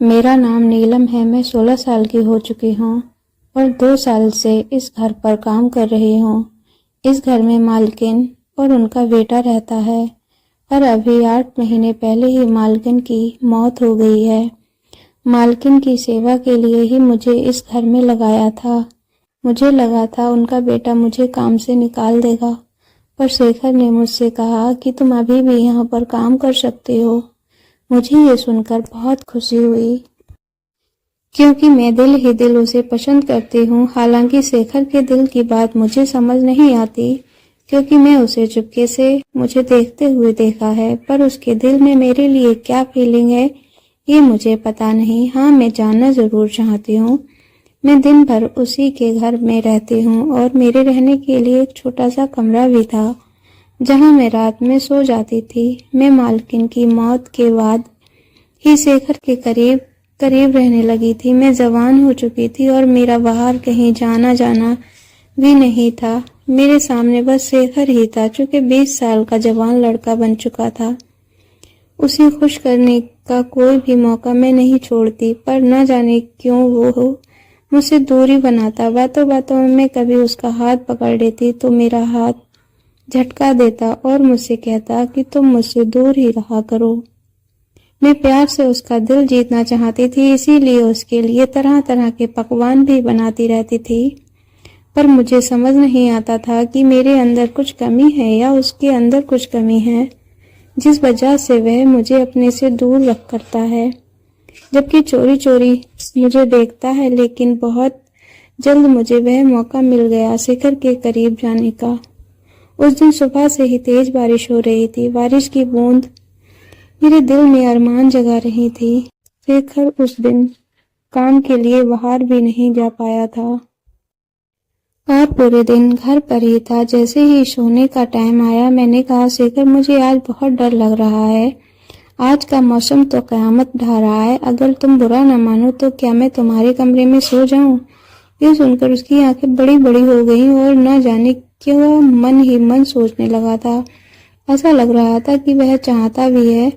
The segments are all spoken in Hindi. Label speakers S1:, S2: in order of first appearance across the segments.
S1: मेरा नाम नीलम है। मैं 16 साल की हो चुकी हूँ और 2 साल से इस घर पर काम कर रही हूँ। इस घर में मालकिन और उनका बेटा रहता है, पर अभी 8 महीने पहले ही मालकिन की मौत हो गई है। मालकिन की सेवा के लिए ही मुझे इस घर में लगाया था। मुझे लगा था उनका बेटा मुझे काम से निकाल देगा, पर शेखर ने मुझसे कहा कि तुम अभी भी यहाँ पर काम कर सकते हो। मुझे ये सुनकर बहुत खुशी हुई, क्योंकि मैं दिल ही दिल उसे पसंद करती हूँ। हालांकि शेखर के दिल की बात मुझे समझ नहीं आती, क्योंकि मैं उसे चुपके से मुझे देखते हुए देखा है, पर उसके दिल में मेरे लिए क्या फीलिंग है ये मुझे पता नहीं। हाँ, मैं जानना जरूर चाहती हूँ। मैं दिन भर उसी के घर में रहती हूँ और मेरे रहने के लिए एक छोटा सा कमरा भी था, जहाँ मैं रात में सो जाती थी। मैं मालकिन की मौत के बाद ही शेखर के करीब करीब रहने लगी थी। मैं जवान हो चुकी थी और मेरा बाहर कहीं जाना जाना भी नहीं था। मेरे सामने बस शेखर ही था, जो कि 20 साल का जवान लड़का बन चुका था। उसे खुश करने का कोई भी मौका मैं नहीं छोड़ती, पर न जाने क्यों वो मुझसे दूरी बनाता। बातों बातों में मैं कभी उसका हाथ पकड़ लेती तो मेरा हाथ झटका देता और मुझसे कहता कि तुम मुझसे दूर ही रहा करो। मैं प्यार से उसका दिल जीतना चाहती थी, इसीलिए उसके लिए तरह तरह के पकवान भी बनाती रहती थी। पर मुझे समझ नहीं आता था कि मेरे अंदर कुछ कमी है या उसके अंदर कुछ कमी है, जिस वजह से वह मुझे अपने से दूर रख करता है, जबकि चोरी चोरी मुझे देखता है। लेकिन बहुत जल्द मुझे वह मौका मिल गया शेखर के करीब जाने का। उस दिन सुबह से ही तेज बारिश हो रही थी। बारिश की बूंद मेरे दिल में अरमान जगा रही थी। शेखर उस दिन काम के लिए बाहर भी नहीं जा पाया था और पूरे दिन घर पर ही था। जैसे ही सोने का टाइम आया, मैंने कहा, शेखर, मुझे आज बहुत डर लग रहा है। आज का मौसम तो कयामत ढा रहा है। अगर तुम बुरा न मानो तो क्या मैं तुम्हारे कमरे में सो जाऊं? ये सुनकर उसकी आंखें बड़ी बड़ी हो गईं और न जाने क्यों मन ही मन सोचने लगा था। ऐसा लग रहा था कि वह चाहता भी है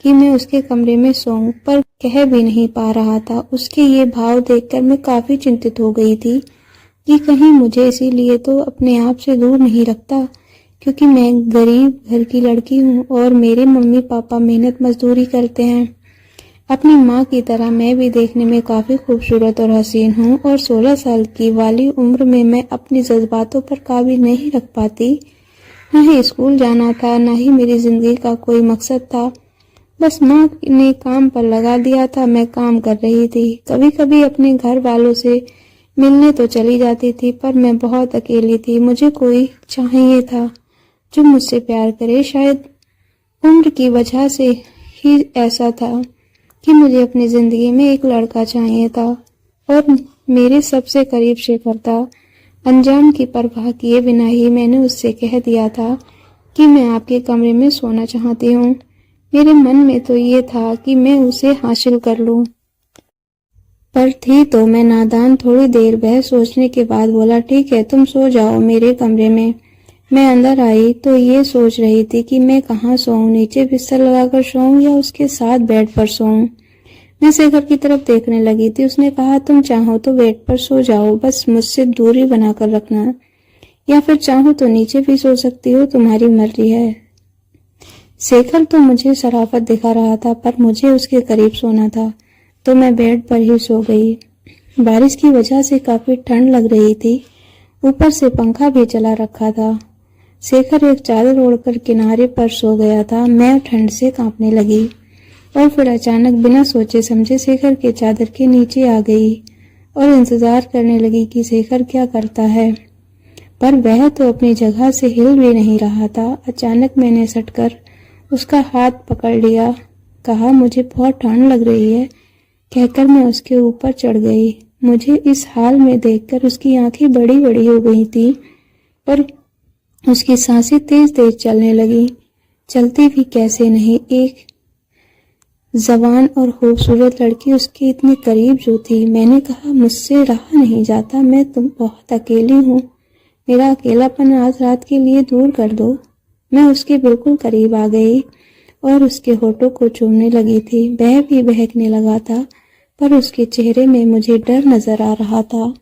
S1: कि मैं उसके कमरे में सोऊं, पर कह भी नहीं पा रहा था। उसके ये भाव देखकर मैं काफी चिंतित हो गई थी कि कहीं मुझे इसीलिए तो अपने आप से दूर नहीं रखता, क्योंकि मैं गरीब घर की लड़की हूँ और मेरे मम्मी पापा मेहनत मजदूरी करते हैं। अपनी माँ की तरह मैं भी देखने में काफी खूबसूरत और हसीन हूँ, और 16 साल की वाली उम्र में मैं अपनी जज्बातों पर काबू नहीं रख पाती। न ही स्कूल जाना था, न ही मेरी जिंदगी का कोई मकसद था। बस माँ ने काम पर लगा दिया था, मैं काम कर रही थी। कभी कभी अपने घर वालों से मिलने तो चली जाती थी, पर मैं बहुत अकेली थी। मुझे कोई चाहिए था जो मुझसे प्यार करे। शायद उम्र की वजह से ही ऐसा था कि मुझे अपनी जिंदगी में एक लड़का चाहिए था, और मेरे सबसे करीब शेखर था। अंजाम की परवाह किए बिना ही मैंने उससे कह दिया था कि मैं आपके कमरे में सोना चाहती हूँ। मेरे मन में तो ये था कि मैं उसे हासिल कर लूं, पर थी तो मैं नादान। थोड़ी देर बहस सोचने के बाद बोला, ठीक है, तुम सो जाओ मेरे कमरे में। मैं अंदर आई तो ये सोच रही थी कि मैं कहाँ सोऊं, नीचे बिस्तर लगाकर सोऊं या उसके साथ बेड पर सोऊं। मैं शेखर की तरफ देखने लगी थी। उसने कहा, तुम चाहो तो बेड पर सो जाओ, बस मुझसे दूरी बनाकर रखना, या फिर चाहो तो नीचे भी सो सकती हो, तुम्हारी मर्जी है। शेखर तो मुझे शराफत दिखा रहा था, पर मुझे उसके करीब सोना था, तो मैं बेड पर ही सो गई। बारिश की वजह से काफी ठंड लग रही थी, ऊपर से पंखा भी चला रखा था। शेखर एक चादर ओढ़कर किनारे पर सो गया था। मैं ठंड से कांपने लगी और फिर अचानक बिना सोचे समझे शेखर के चादर के नीचे आ गई और इंतजार करने लगी कि शेखर क्या करता है, पर वह तो अपनी जगह से हिल भी नहीं रहा था। अचानक मैंने सटकर उसका हाथ पकड़ लिया। कहा, मुझे बहुत ठंड लग रही है, कहकर मैं उसके ऊपर चढ़ गई। मुझे इस हाल में देखकर उसकी आंखें बड़ी बड़ी हो गई थी, पर उसकी सांसें तेज तेज चलने लगी। चलती भी कैसे नहीं, एक जवान और खूबसूरत लड़की उसके इतने करीब जो थी। मैंने कहा, मुझसे रहा नहीं जाता, मैं तुम बहुत अकेली हूँ, मेरा अकेलापन आज रात के लिए दूर कर दो। मैं उसके बिल्कुल करीब आ गई और उसके होठों को चूमने लगी थी। वह भी बहकने लगा था। पर उसके चेहरे में मुझे डर नजर आ रहा था।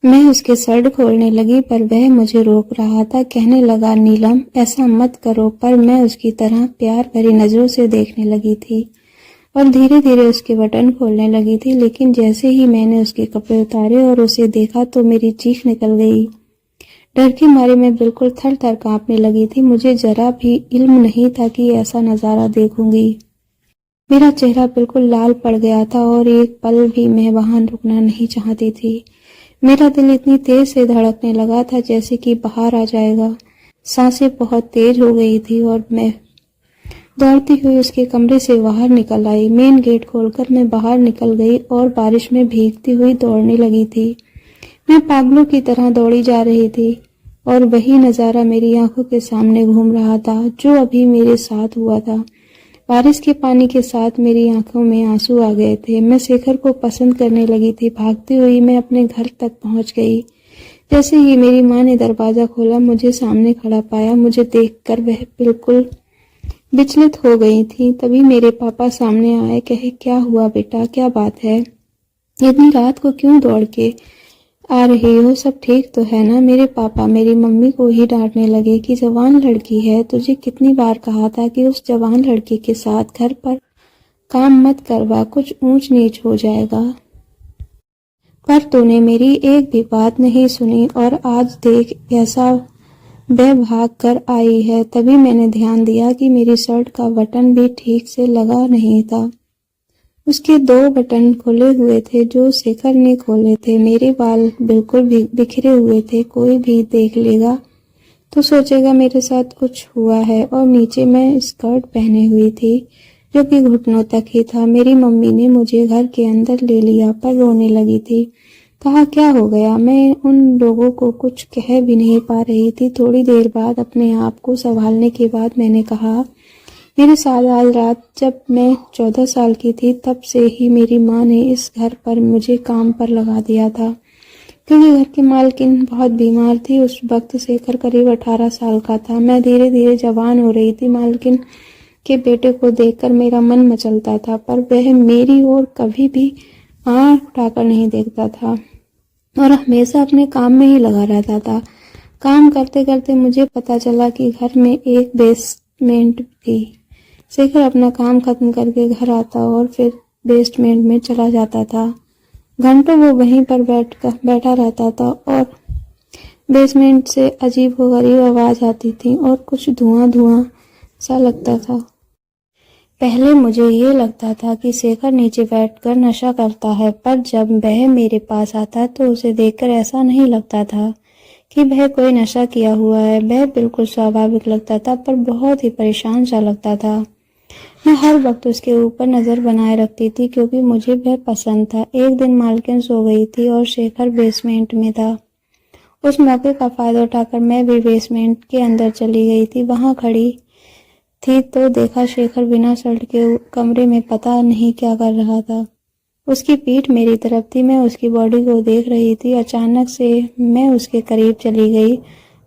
S1: मैं उसके शर्ट खोलने लगी पर वह मुझे रोक रहा था। कहने लगा, नीलम ऐसा मत करो, पर मैं उसकी तरह प्यार भरी नजरों से देखने लगी थी और धीरे धीरे उसके बटन खोलने लगी थी। लेकिन जैसे ही मैंने उसके कपड़े उतारे और उसे देखा तो मेरी चीख निकल गई। डर के मारे मैं बिल्कुल थर थर कांपने लगी थी। मुझे जरा भी इल्म नहीं था कि ऐसा नजारा देखूंगी। मेरा चेहरा बिल्कुल लाल पड़ गया था और एक पल भी मैं वहां रुकना नहीं चाहती थी। मेरा दिल इतनी तेज से धड़कने लगा था जैसे कि बाहर आ जाएगा। सांसें बहुत तेज हो गई थी और मैं दौड़ती हुई उसके कमरे से बाहर निकल आई। मेन गेट खोलकर मैं बाहर निकल गई और बारिश में भीगती हुई दौड़ने लगी थी। मैं पागलों की तरह दौड़ी जा रही थी और वही नजारा मेरी आंखों के सामने घूम रहा था जो अभी मेरे साथ हुआ था। बारिश के पानी के साथ मेरी आंखों में आंसू आ गए थे। मैं शेखर को पसंद करने लगी थी। भागती हुई मैं अपने घर तक पहुंच गई। जैसे ही मेरी माँ ने दरवाजा खोला, मुझे सामने खड़ा पाया। मुझे देखकर वह बिल्कुल विचलित हो गई थी। तभी मेरे पापा सामने आए। कहे, क्या हुआ बेटा, क्या बात है, इतनी रात को क्यों दौड़ के आ रही हो, सब ठीक तो है ना। मेरे पापा मेरी मम्मी को ही डांटने लगे कि जवान लड़की है, तुझे कितनी बार कहा था कि उस जवान लड़की के साथ घर पर काम मत करवा, कुछ ऊंच नीच हो जाएगा। पर तूने मेरी एक भी बात नहीं सुनी और आज देख ऐसा वह भाग कर आई है। तभी मैंने ध्यान दिया कि मेरी शर्ट का बटन भी ठीक से लगा नहीं था। उसके 2 बटन खुले हुए थे जो शेखर ने खोले थे। मेरे बाल बिल्कुल बिखरे हुए थे। कोई भी देख लेगा तो सोचेगा मेरे साथ कुछ हुआ है। और नीचे मैं स्कर्ट पहने हुई थी जो कि घुटनों तक ही था। मेरी मम्मी ने मुझे घर के अंदर ले लिया पर रोने लगी थी। कहा, क्या हो गया। मैं उन लोगों को कुछ कह भी नहीं पा रही थी। थोड़ी देर बाद अपने आप को संभालने के बाद मैंने कहा, मेरे साथ आज रात जब मैं 14 साल की थी तब से ही मेरी माँ ने इस घर पर मुझे काम पर लगा दिया था, क्योंकि घर की मालकिन बहुत बीमार थी। उस वक्त शेखर करीब 18 साल का था। मैं धीरे धीरे जवान हो रही थी। मालकिन के बेटे को देखकर मेरा मन मचलता था पर वह मेरी ओर कभी भी आंख उठाकर नहीं देखता था और हमेशा अपने काम में ही लगा रहता था। काम करते करते मुझे पता चला कि घर में एक बेसमेंट थी। शेखर अपना काम खत्म करके घर आता और फिर बेसमेंट में चला जाता था। घंटों वो वहीं पर बैठा रहता था और बेसमेंट से अजीब व गरीब आवाज आती थी और कुछ धुआं धुआं सा लगता था। पहले मुझे ये लगता था कि शेखर नीचे बैठकर नशा करता है, पर जब वह मेरे पास आता तो उसे देखकर ऐसा नहीं लगता था कि वह कोई नशा किया हुआ है। वह बिल्कुल स्वाभाविक लगता था पर बहुत ही परेशान सा लगता था। मैं हर वक्त उसके ऊपर नजर बनाए रखती थी क्योंकि मुझे वह पसंद था। एक दिन मालकिन सो गई थी और शेखर बेसमेंट में था। उस मौके का फायदा उठाकर मैं भी बेसमेंट के अंदर चली गई थी। वहां खड़ी थी तो देखा शेखर बिना शर्ट के कमरे में पता नहीं क्या कर रहा था। उसकी पीठ मेरी तरफ थी। मैं उसकी बॉडी को देख रही थी। अचानक से मैं उसके करीब चली गई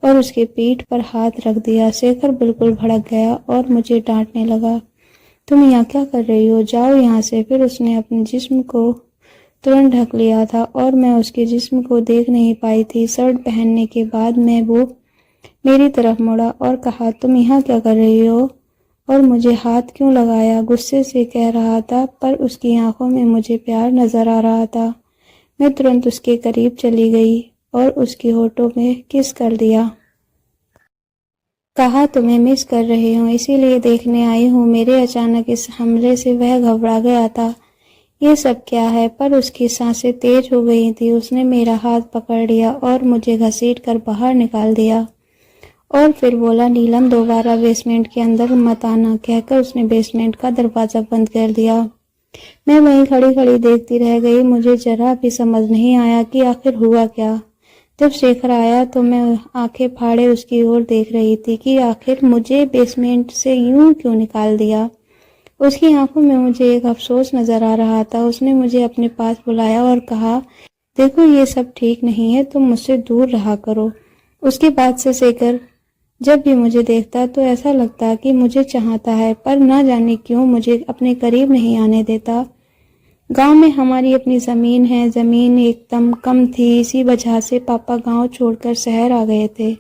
S1: और उसके पीठ पर हाथ रख दिया। शेखर बिल्कुल भड़क गया और मुझे डांटने लगा, तुम यहाँ क्या कर रही हो, जाओ यहाँ से। फिर उसने अपने जिस्म को तुरंत ढक लिया था और मैं उसके जिस्म को देख नहीं पाई थी। शर्ट पहनने के बाद वो मेरी तरफ मुड़ा और कहा, तुम यहाँ क्या कर रही हो और मुझे हाथ क्यों लगाया। गुस्से से कह रहा था पर उसकी आंखों में मुझे प्यार नजर आ रहा था। मैं तुरंत उसके करीब चली गई और उसके होठों में किस कर दिया। कहा, तुम्हें मिस कर रही हूँ, इसीलिए देखने आई हूँ। मेरे अचानक इस हमले से वह घबरा गया था। ये सब क्या है, पर उसकी सांसें तेज हो गई थी। उसने मेरा हाथ पकड़ लिया और मुझे घसीट कर बाहर निकाल दिया और फिर बोला, नीलम दोबारा बेसमेंट के अंदर मत आना। कहकर उसने बेसमेंट का दरवाजा बंद कर दिया। मैं वहीं खड़ी खड़ी देखती रह गई। मुझे जरा भी समझ नहीं आया कि आखिर हुआ क्या। जब शेखर आया तो मैं आंखें फाड़े उसकी ओर देख रही थी कि आखिर मुझे बेसमेंट से यूं क्यों निकाल दिया। उसकी आंखों में मुझे एक अफसोस नजर आ रहा था। उसने मुझे अपने पास बुलाया और कहा, देखो ये सब ठीक नहीं है, तुम मुझसे दूर रहा करो। उसके बाद से शेखर जब भी मुझे देखता तो ऐसा लगता कि मुझे चाहता है, पर ना जाने क्यों मुझे अपने करीब नहीं आने देता। गांव में हमारी अपनी ज़मीन है। ज़मीन एकदम कम थी, इसी वजह से पापा गांव छोड़कर शहर आ गए थे।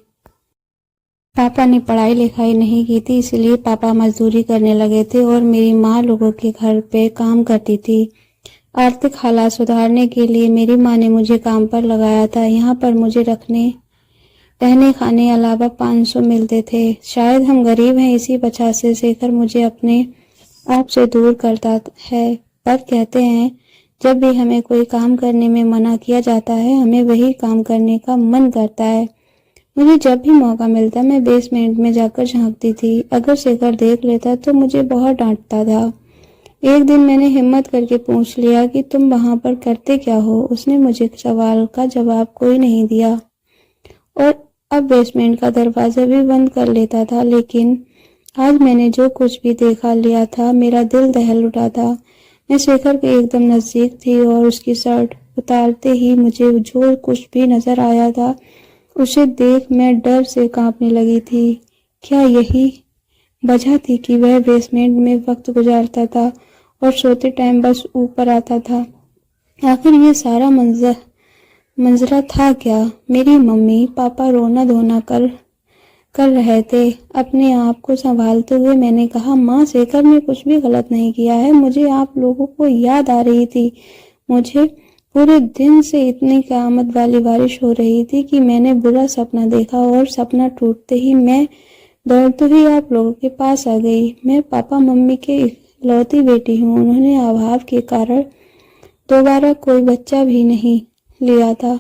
S1: पापा ने पढ़ाई लिखाई नहीं की थी, इसलिए पापा मजदूरी करने लगे थे और मेरी माँ लोगों के घर पे काम करती थी। आर्थिक हालात सुधारने के लिए मेरी माँ ने मुझे काम पर लगाया था। यहाँ पर मुझे रहने खाने अलावा 500 मिलते थे। शायद हम गरीब हैं, इसी वजह से शेखर मुझे अपने आप से दूर करता है। पर कहते हैं जब भी हमें कोई काम करने में मना किया जाता है, हमें वही काम करने का मन करता है। मुझे जब भी मौका मिलता मैं बेसमेंट में जाकर झांकती थी। अगर शेखर देख लेता तो मुझे बहुत डांटता था। एक दिन मैंने हिम्मत करके पूछ लिया कि तुम वहां पर करते क्या हो। उसने मुझे सवाल का जवाब कोई नहीं दिया और अब बेसमेंट का दरवाजा भी बंद कर लेता था। लेकिन आज मैंने जो कुछ भी देखा लिया था, मेरा दिल दहल उठा था। मैं शेखर के एकदम नजदीक थी और उसकी शर्ट उतारते ही मुझे जो कुछ भी नजर आया था उसे देख मैं डर से कांपने लगी थी। क्या यही वजह थी कि वह बेसमेंट में वक्त गुजारता था और सोते टाइम बस ऊपर आता था? आखिर ये सारा मंजरा था क्या? मेरी मम्मी पापा रोना धोना कर रहे थे। अपने आप को संभालते हुए मैंने कहा, माँ शेखर ने कुछ भी गलत नहीं किया है। मुझे आप लोगों को याद आ रही थी। मुझे पूरे दिन से इतनी क़यामत वाली बारिश हो रही थी कि मैंने बुरा सपना देखा और सपना टूटते ही मैं दौड़ते हुए आप लोगों के पास आ गई। मैं पापा मम्मी के इकलौती बेटी हूँ। उन्होंने अभाव के कारण दोबारा कोई बच्चा भी नहीं लिया था।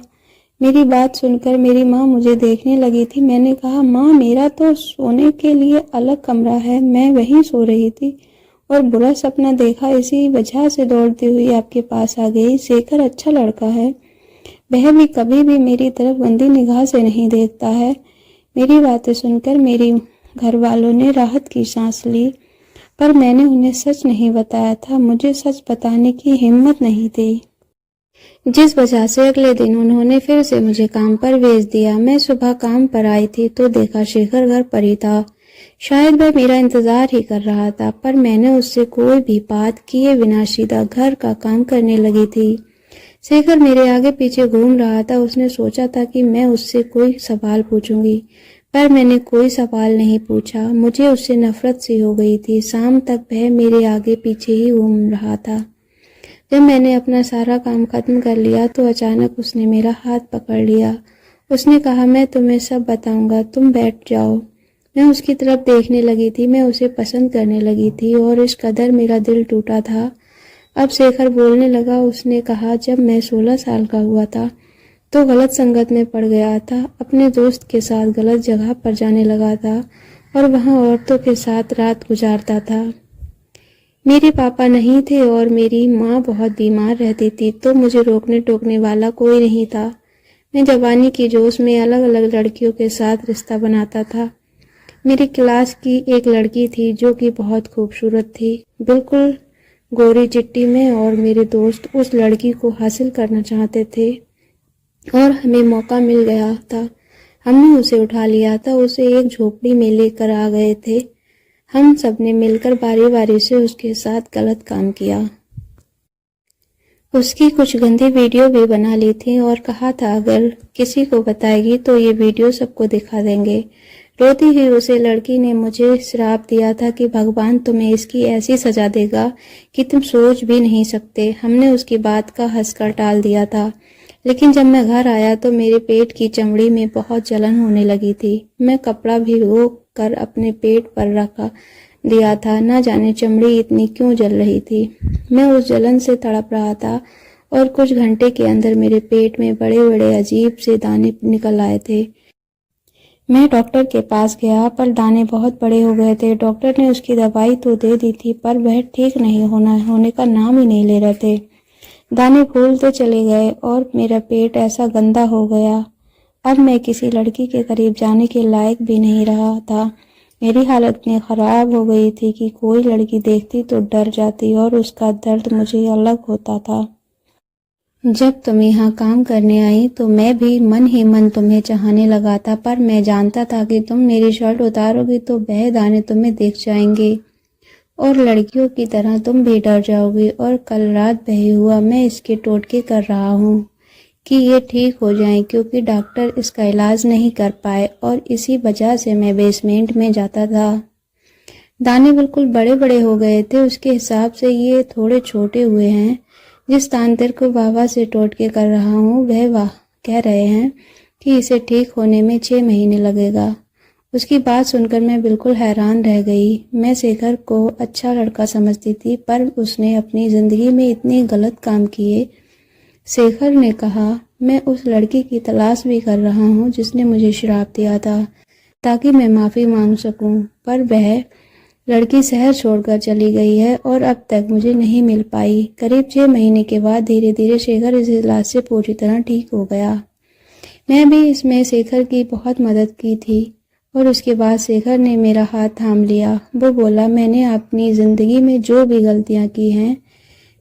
S1: मेरी बात सुनकर मेरी माँ मुझे देखने लगी थी। मैंने कहा, माँ मेरा तो सोने के लिए अलग कमरा है, मैं वहीं सो रही थी और बुरा सपना देखा, इसी वजह से दौड़ती हुई आपके पास आ गई। शेखर अच्छा लड़का है, वह भी कभी भी मेरी तरफ गंदी निगाह से नहीं देखता है। मेरी बातें सुनकर मेरी घर वालों ने राहत की सांस ली, पर मैंने उन्हें सच नहीं बताया था। मुझे सच बताने की हिम्मत नहीं थी, जिस वजह से अगले दिन उन्होंने फिर से मुझे काम पर भेज दिया। मैं सुबह काम पर आई थी तो देखा शेखर घर पर ही था। शायद वह मेरा इंतजार ही कर रहा था, पर मैंने उससे कोई भी बात किए बिना सीधा घर का काम करने लगी थी। शेखर मेरे आगे पीछे घूम रहा था। उसने सोचा था कि मैं उससे कोई सवाल पूछूंगी, पर मैंने कोई सवाल नहीं पूछा। मुझे उससे नफरत सी हो गई थी। शाम तक वह मेरे आगे पीछे ही घूम रहा था। जब मैंने अपना सारा काम खत्म कर लिया तो अचानक उसने मेरा हाथ पकड़ लिया। उसने कहा, मैं तुम्हें सब बताऊंगा, तुम बैठ जाओ। मैं उसकी तरफ देखने लगी थी। मैं उसे पसंद करने लगी थी और इस कदर मेरा दिल टूटा था। अब शेखर बोलने लगा। उसने कहा, जब मैं 16 साल का हुआ था तो गलत संगत में पड़ गया था। अपने दोस्त के साथ गलत जगह पर जाने लगा था और वहां औरतों के साथ रात गुजारता था। मेरे पापा नहीं थे और मेरी माँ बहुत बीमार रहती थी, तो मुझे रोकने टोकने वाला कोई नहीं था। मैं जवानी की जोश में अलग अलग लड़कियों के साथ रिश्ता बनाता था। मेरी क्लास की एक लड़की थी जो कि बहुत खूबसूरत थी, बिल्कुल गोरी चिट्टी में, और मेरे दोस्त उस लड़की को हासिल करना चाहते थे और हमें मौका मिल गया था। हमने उसे उठा लिया था, उसे एक झोपड़ी में लेकर आ गए थे। हम सबने मिलकर बारी बारी से उसके साथ गलत काम किया। उसकी कुछ गंदी वीडियो भी बना ली थी और कहा था अगर किसी को बताएगी तो ये वीडियो सबको दिखा देंगे। रोती हुई उसे लड़की ने मुझे श्राप दिया था कि भगवान तुम्हें इसकी ऐसी सजा देगा कि तुम सोच भी नहीं सकते। हमने उसकी बात का हंसकर टाल दिया था, लेकिन जब मैं घर आया तो मेरे पेट की चमड़ी में बहुत जलन होने लगी थी। मैं कपड़ा भिगो कर अपने पेट पर रखा दिया था। न जाने चमड़ी इतनी क्यों जल रही थी। मैं उस जलन से तड़प रहा था और कुछ घंटे के अंदर मेरे पेट में बड़े बड़े अजीब से दाने निकल आए थे। मैं डॉक्टर के पास गया, पर दाने बहुत बड़े हो गए थे। डॉक्टर ने उसकी दवाई तो दे दी थी, पर वह ठीक नहीं होने का नाम ही नहीं ले रहे थे। दाने फूलते चले गए और मेरा पेट ऐसा गंदा हो गया। अब मैं किसी लड़की के करीब जाने के लायक भी नहीं रहा था। मेरी हालत इतनी खराब हो गई थी कि कोई लड़की देखती तो डर जाती और उसका दर्द मुझे अलग होता था। जब तुम यहाँ काम करने आई तो मैं भी मन ही मन तुम्हें चाहने लगा था, पर मैं जानता था कि तुम मेरी शर्ट उतारोगी तो वह दाने तुम्हें दिख जाएंगे। और लड़कियों की तरह तुम भी डर जाओगी और कल रात बहे हुआ मैं इसके टोटके कर रहा हूँ कि ये ठीक हो जाए, क्योंकि डॉक्टर इसका इलाज नहीं कर पाए और इसी वजह से मैं बेसमेंट में जाता था। दाने बिल्कुल बड़े बड़े हो गए थे, उसके हिसाब से ये थोड़े छोटे हुए हैं। जिस तांत्रिक को बाबा से टोटके कर रहा हूँ वह कह रहे हैं कि इसे ठीक होने में 6 महीने लगेगा। उसकी बात सुनकर मैं बिल्कुल हैरान रह गई। मैं शेखर को अच्छा लड़का समझती थी, पर उसने अपनी जिंदगी में इतने गलत काम किए। शेखर ने कहा, मैं उस लड़की की तलाश भी कर रहा हूँ जिसने मुझे श्राप दिया था, ताकि मैं माफी मांग सकूं, पर वह लड़की शहर छोड़कर चली गई है और अब तक मुझे नहीं मिल पाई। करीब 6 महीने के बाद धीरे धीरे शेखर इस इलाज से पूरी तरह ठीक हो गया। मैं भी इसमें शेखर की बहुत मदद की थी और उसके बाद शेखर ने मेरा हाथ थाम लिया। वो बोला, मैंने अपनी जिंदगी में जो भी गलतियां की हैं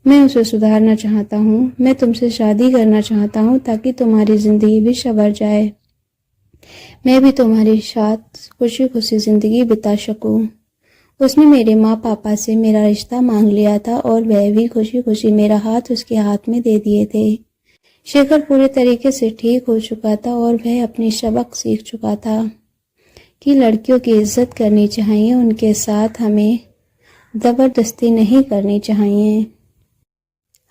S1: मैं उसे सुधारना चाहता हूँ। मैं तुमसे शादी करना चाहता हूँ ताकि तुम्हारी जिंदगी भी संवर जाए, मैं भी तुम्हारे साथ खुशी खुशी जिंदगी बिता सकूं। उसने मेरे माँ पापा से मेरा रिश्ता मांग लिया था और वह भी खुशी खुशी मेरा हाथ उसके हाथ में दे दिए थे। शेखर पूरे तरीके से ठीक हो चुका था और वह अपनी सबक सीख चुका था कि लड़कियों की इज्जत करनी चाहिए, उनके साथ हमें जबरदस्ती नहीं करनी चाहिए।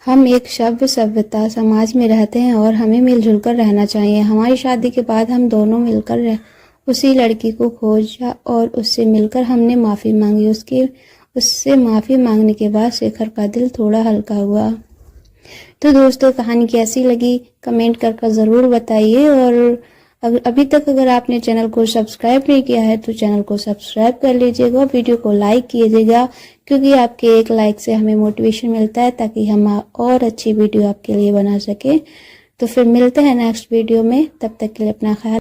S1: हम एक सभ्यता समाज में रहते हैं और हमें मिलजुल कर रहना चाहिए। हमारी शादी के बाद हम दोनों मिलकर उसी लड़की को खोजा और उससे मिलकर हमने माफ़ी मांगी। उससे माफ़ी मांगने के बाद शेखर का दिल थोड़ा हल्का हुआ। तो दोस्तों, कहानी कैसी लगी कमेंट कर ज़रूर बताइए, और अभी तक अगर आपने चैनल को सब्सक्राइब नहीं किया है तो चैनल को सब्सक्राइब कर लीजिएगा और वीडियो को लाइक कीजिएगा, क्योंकि आपके एक लाइक से हमें मोटिवेशन मिलता है ताकि हम और अच्छी वीडियो आपके लिए बना सके। तो फिर मिलते हैं नेक्स्ट वीडियो में, तब तक के लिए अपना ख्याल